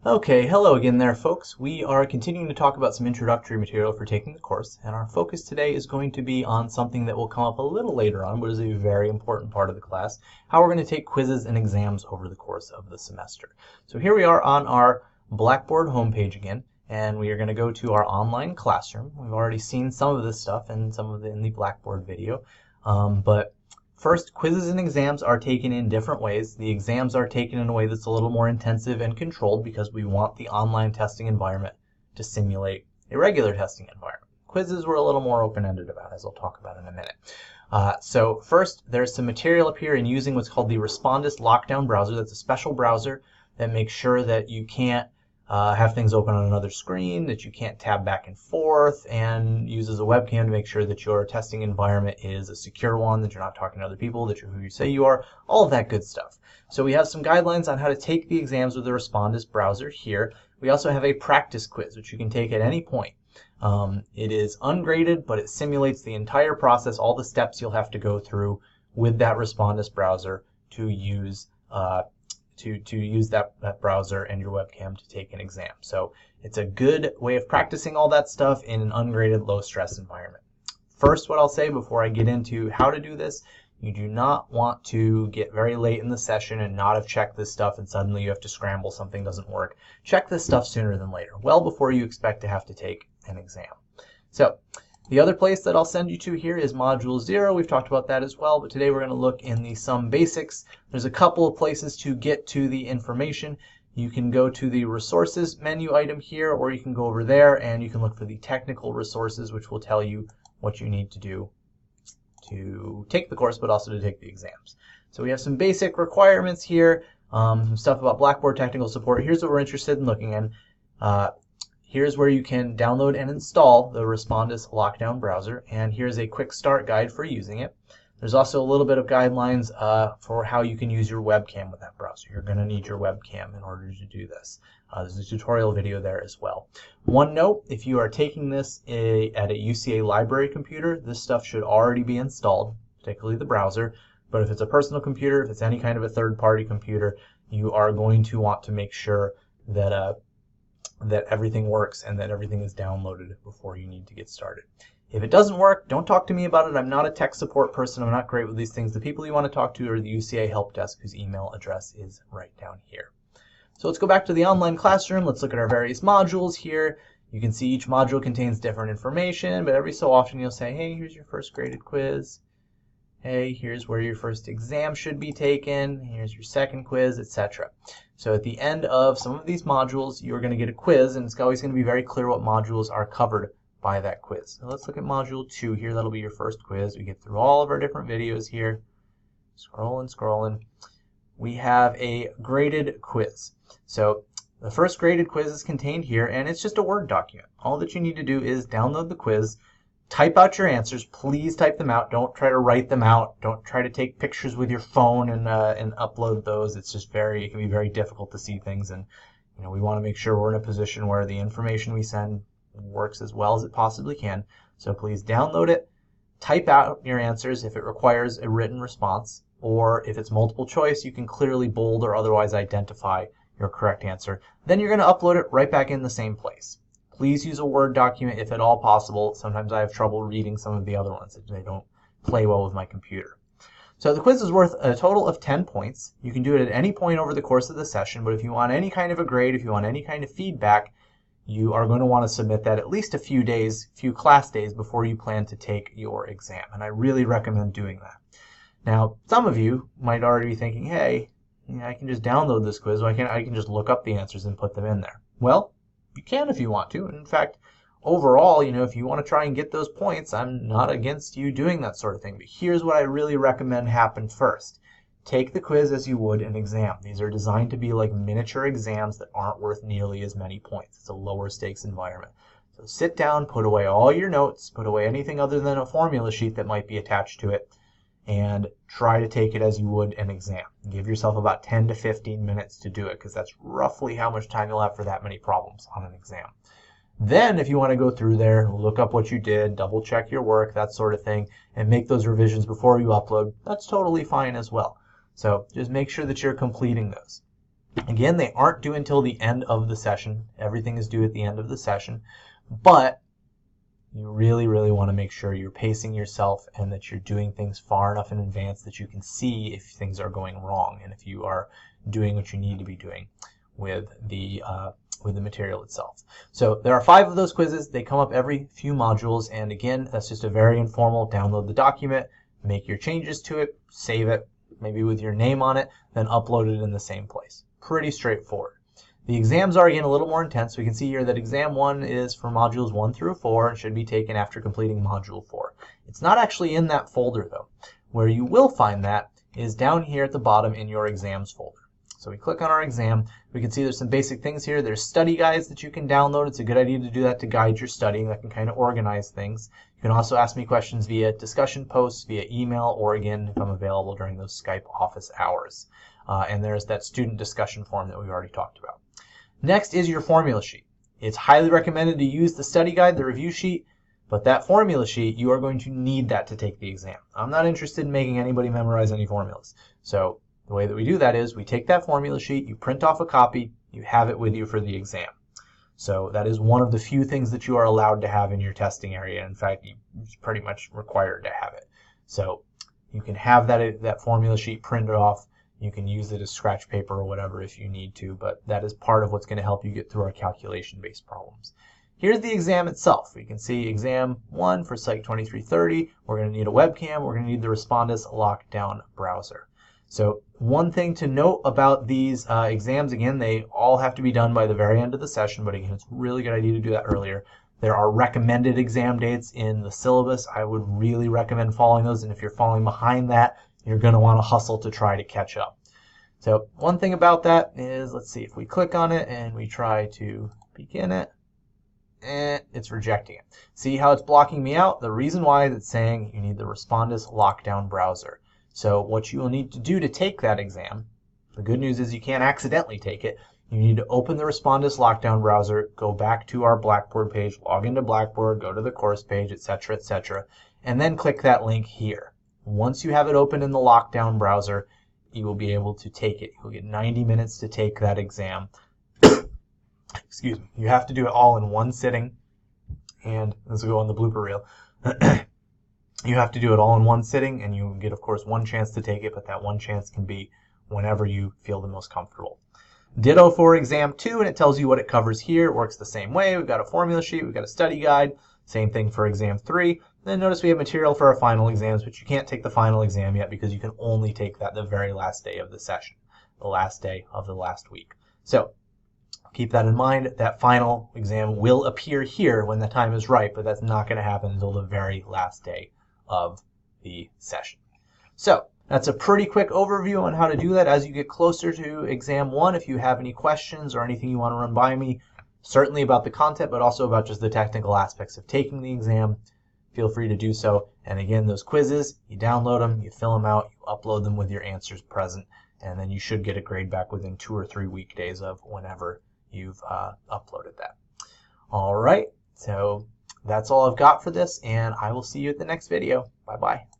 Okay, hello again there, folks. We are continuing to talk about some introductory material for taking the course, and our focus today is going to be on something that will come up a little later on, but is a very important part of the class, how we're going to take quizzes and exams over the course of the semester. So here we are on our Blackboard homepage again, and we are going to go to our online classroom. We've already seen some of this stuff and some of it in the Blackboard video, but first, quizzes and exams are taken in different ways. The exams are taken in a way that's a little more intensive and controlled because we want the online testing environment to simulate a regular testing environment. Quizzes we're a little more open-ended about, as I'll talk about in a minute. So first, there's some material up here in using what's called the Respondus Lockdown Browser. That's a special browser that makes sure that you can't have things open on another screen, that you can't tab back and forth, and uses a webcam to make sure that your testing environment is a secure one, that you're not talking to other people, that you're who you say you are, all of that good stuff. So we have some guidelines on how to take the exams with the Respondus browser here. We also have a practice quiz, which you can take at any point. It is ungraded, but it simulates the entire process, all the steps you'll have to go through with that Respondus browser to use that browser and your webcam to take an exam. So it's a good way of practicing all that stuff in an ungraded, low-stress environment. First, what I'll say before I get into how to do this, you do not want to get very late in the session and not have checked this stuff and suddenly you have to scramble, something doesn't work. Check this stuff sooner than later, well before you expect to have to take an exam. So the other place that I'll send you to here is Module 0. We've talked about that as well, but today we're going to look in the Some Basics. There's a couple of places to get to the information. You can go to the Resources menu item here, or you can go over there and you can look for the Technical Resources, which will tell you what you need to do to take the course, but also to take the exams. So we have some basic requirements here, some stuff about Blackboard technical support. Here's what we're interested in looking in. Here's where you can download and install the Respondus Lockdown browser, and here's a quick start guide for using it. There's also a little bit of guidelines for how you can use your webcam with that browser. You're going to need your webcam in order to do this. There's a tutorial video there as well. One note, if you are taking this at a UCA library computer, this stuff should already be installed, particularly the browser. But if it's a personal computer, if it's any kind of a third-party computer, you are going to want to make sure that that everything works and that everything is downloaded before you need to get started. If it doesn't work, don't talk to me about it. I'm not a tech support person. I'm not great with these things. The people you want to talk to are the UCA help desk, whose email address is right down here. So let's go back to the online classroom. Let's look at our various modules here. You can see each module contains different information, but every so often you'll say, hey, here's your first graded quiz. Hey, here's where your first exam should be taken. Here's your second quiz, etc. So at the end of some of these modules, you're going to get a quiz, and it's always going to be very clear what modules are covered by that quiz. So let's look at Module 2 here. That'll be your first quiz. We get through all of our different videos here. Scrolling. We have a graded quiz. So the first graded quiz is contained here, and it's just a Word document. All that you need to do is download the quiz, type out your answers. Please type them out. Don't try to write them out. Don't try to take pictures with your phone and upload those. It's just it can be very difficult to see things, and we want to make sure we're in a position where the information we send works as well as it possibly can. So please download it, type out your answers if it requires a written response, or if it's multiple choice, you can clearly bold or otherwise identify your correct answer. Then you're going to upload it right back in the same place. Please use a Word document if at all possible. Sometimes I have trouble reading some of the other ones. They don't play well with my computer. So the quiz is worth a total of 10 points. You can do it at any point over the course of the session, but if you want any kind of a grade, if you want any kind of feedback, you are going to want to submit that at least a few class days before you plan to take your exam. And I really recommend doing that. Now, some of you might already be thinking, hey, I can just download this quiz, or I can just look up the answers and put them in there. Well, you can if you want to. In fact, overall, if you want to try and get those points, I'm not against you doing that sort of thing. But here's what I really recommend happen first. Take the quiz as you would an exam. These are designed to be like miniature exams that aren't worth nearly as many points. It's a lower stakes environment. So sit down, put away all your notes, put away anything other than a formula sheet that might be attached to it, and try to take it as you would an exam. Give yourself about 10 to 15 minutes to do it, because that's roughly how much time you'll have for that many problems on an exam. Then, if you want to go through there, look up what you did, double check your work, that sort of thing, and make those revisions before you upload, that's totally fine as well. So just make sure that you're completing those. Again, they aren't due until the end of the session. Everything is due at the end of the session, but you really, really want to make sure you're pacing yourself and that you're doing things far enough in advance that you can see if things are going wrong and if you are doing what you need to be doing with the material itself. So there are 5 of those quizzes. They come up every few modules, and again, that's just a very informal download the document, make your changes to it, save it, maybe with your name on it, then upload it in the same place. Pretty straightforward. The exams are, again, a little more intense. We can see here that exam 1 is for modules 1 through 4 and should be taken after completing module 4. It's not actually in that folder, though. Where you will find that is down here at the bottom in your exams folder. So we click on our exam. We can see there's some basic things here. There's study guides that you can download. It's a good idea to do that to guide your studying. That can kind of organize things. You can also ask me questions via discussion posts, via email, or again, if I'm available during those Skype office hours. And there's that student discussion forum that we've already talked about. Next is your formula sheet. It's highly recommended to use the study guide, the review sheet, but that formula sheet, you are going to need that to take the exam. I'm not interested in making anybody memorize any formulas. So the way that we do that is we take that formula sheet, you print off a copy, you have it with you for the exam. So that is one of the few things that you are allowed to have in your testing area. In fact, you're pretty much required to have it. So you can have that formula sheet printed off. You can use it as scratch paper or whatever if you need to, but that is part of what's going to help you get through our calculation-based problems. Here's the exam itself. We can see exam 1 for Psych 2330. We're going to need a webcam. We're going to need the Respondus lockdown browser. So one thing to note about these exams, again, they all have to be done by the very end of the session, but again, it's a really good idea to do that earlier. There are recommended exam dates in the syllabus. I would really recommend following those, and if you're falling behind that, you're going to want to hustle to try to catch up. So one thing about that is, let's see, if we click on it and we try to begin it, it's rejecting it. See how it's blocking me out? The reason why is it's saying you need the Respondus lockdown browser. So what you will need to do to take that exam, the good news is you can't accidentally take it. You need to open the Respondus lockdown browser, go back to our Blackboard page, log into Blackboard, go to the course page, etc., and then click that link here. Once you have it open in the lockdown browser, you will be able to take it. You'll get 90 minutes to take that exam. Excuse me. You have to do it all in one sitting. And this will go on the blooper reel. You have to do it all in one sitting, and you get, of course, one chance to take it, but that one chance can be whenever you feel the most comfortable. Ditto for exam 2, and it tells you what it covers here. It works the same way. We've got a formula sheet. We've got a study guide. Same thing for exam 3. Then notice we have material for our final exams, but you can't take the final exam yet because you can only take that the very last day of the session, the last day of the last week. So keep that in mind. That final exam will appear here when the time is right, but that's not going to happen until the very last day of the session. So that's a pretty quick overview on how to do that. As you get closer to exam 1, if you have any questions or anything you want to run by me, certainly about the content, but also about just the technical aspects of taking the exam, feel free to do so. And again, those quizzes, you download them, you fill them out, you upload them with your answers present, and then you should get a grade back within 2 or 3 weekdays of whenever you've uploaded that. All right, so that's all I've got for this, and I will see you at the next video. Bye-bye.